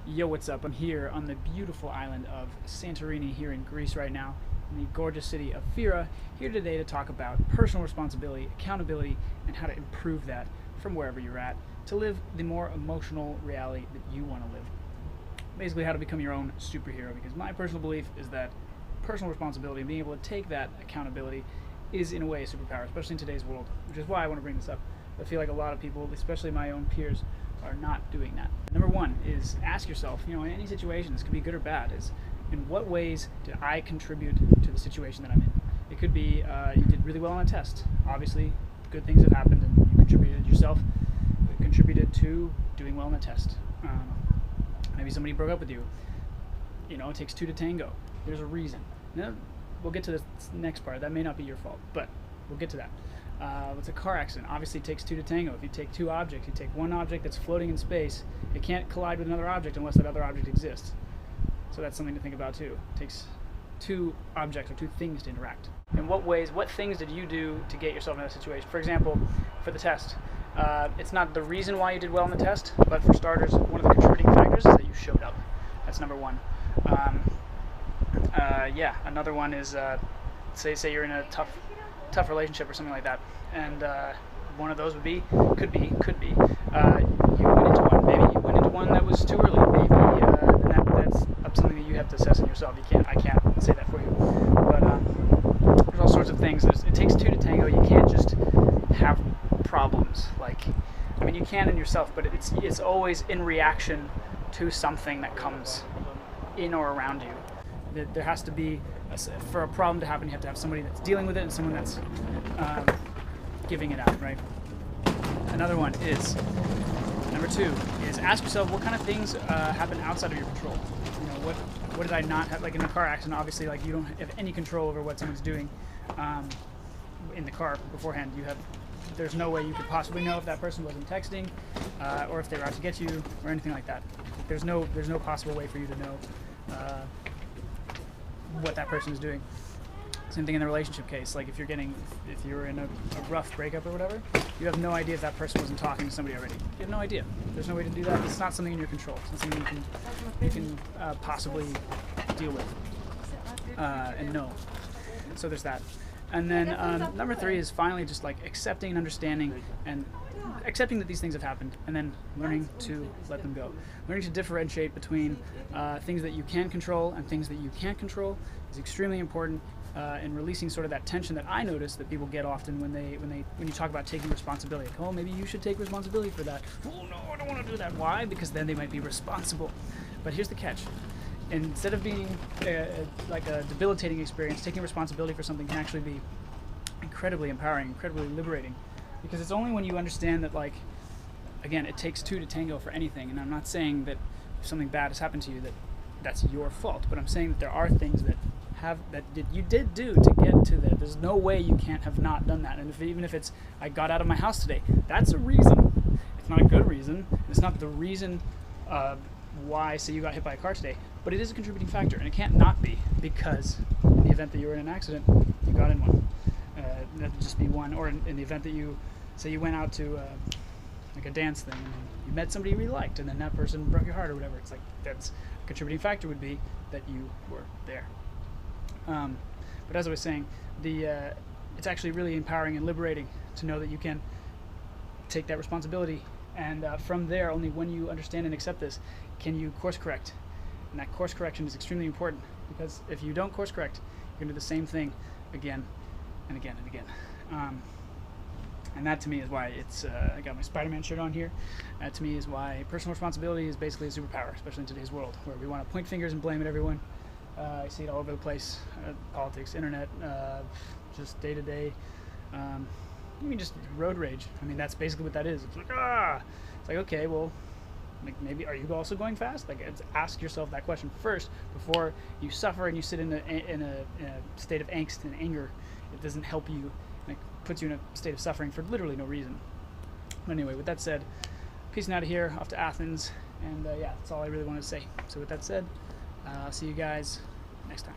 Yo, what's up? I'm here on the beautiful island of Santorini here in Greece right now, in the gorgeous city of Fira, here today to talk about personal responsibility, accountability, and how to improve that from wherever you're at to live the more emotional reality that you want to live. Basically, how to become your own superhero, because my personal belief is that personal responsibility and being able to take that accountability is, in a way, a superpower, especially in today's world, which is why I want to bring this up. I feel like a lot of people, especially my own peers, are not doing that. Number one is ask yourself, in any situation, this could be good or bad, is in what ways did I contribute to the situation that I'm in? It could be you did really well on a test. Obviously, good things have happened and you contributed yourself. It contributed to doing well on the test. Maybe somebody broke up with you. It takes two to tango. There's a reason. Now, we'll get to this next part. That may not be your fault, but we'll get to that. It's a car accident. Obviously, it takes two to tango. If you take two objects, you take one object that's floating in space, it can't collide with another object unless that other object exists. So that's something to think about too. It takes two objects or two things to interact. In what ways, what things did you do to get yourself in that situation? For example, for the test, it's not the reason why you did well in the test, but for starters, one of the contributing factors is that you showed up. That's number one. Another one is say you're in a tough relationship or something like that, and one of those could be you went into one. Maybe you went into one that was too early. Maybe that's something that you have to assess in yourself. I can't say that for you. But there's all sorts of things. It takes two to tango. You can't just have problems. You can in yourself, but it's always in reaction to something that comes in or around you. There has to be, for a problem to happen, you have to have somebody that's dealing with it and someone that's giving it out, right? Another one is, number two, is ask yourself what kind of things happen outside of your control. What did I not have, like in a car accident, obviously, you don't have any control over what someone's doing in the car beforehand. There's no way you could possibly know if that person wasn't texting or if they were out to get you or anything like that. There's no possible way for you to know what that person is doing. Same thing in the relationship case. If you're in a rough breakup or whatever, you have no idea if that person wasn't talking to somebody already. You have no idea. There's no way to do that. It's not something in your control. It's not something you can possibly deal with and know. So there's that. And then number three is finally just accepting and understanding and accepting that these things have happened, and then learning to let them go. Learning to differentiate between things that you can control and things that you can't control is extremely important in releasing sort of that tension that I notice that people get often when you talk about taking responsibility. Oh, maybe you should take responsibility for that. Oh no, I don't want to do that. Why? Because then they might be responsible. But here's the catch. Instead of being a debilitating experience, taking responsibility for something can actually be incredibly empowering, incredibly liberating. Because it's only when you understand that, again, it takes two to tango for anything. And I'm not saying that if something bad has happened to you that's your fault, but I'm saying that there are things that you did do to get to that. There's no way you can't have not done that. And even if it's I got out of my house today, that's a reason. It's not a good reason. It's not the reason why say you got hit by a car today, but it is a contributing factor, and it can't not be, because in the event that you were in an accident, you got in one. That would just be one. Or in the event that you went out to a dance thing and you met somebody you really liked, and then that person broke your heart or whatever. It's that's a contributing factor would be that you were there. But as I was saying, it's actually really empowering and liberating to know that you can take that responsibility, and from there, only when you understand and accept this, can you course correct. And that course correction is extremely important, because if you don't course correct, you're going to do the same thing again and again and again. And that to me is why I got my Spider-Man shirt on here. That to me is why personal responsibility is basically a superpower, especially in today's world, where we want to point fingers and blame at everyone. I see it all over the place, politics, internet, just day to day. Just road rage. That's basically what that is. It's okay, well, maybe are you also going fast? Ask yourself that question first before you suffer and you sit in a state of angst and anger. It doesn't help you. It puts you in a state of suffering for literally no reason. But anyway, with that said, peacing out of here, off to Athens, and that's all I really wanted to say. So with that said, I'll see you guys next time.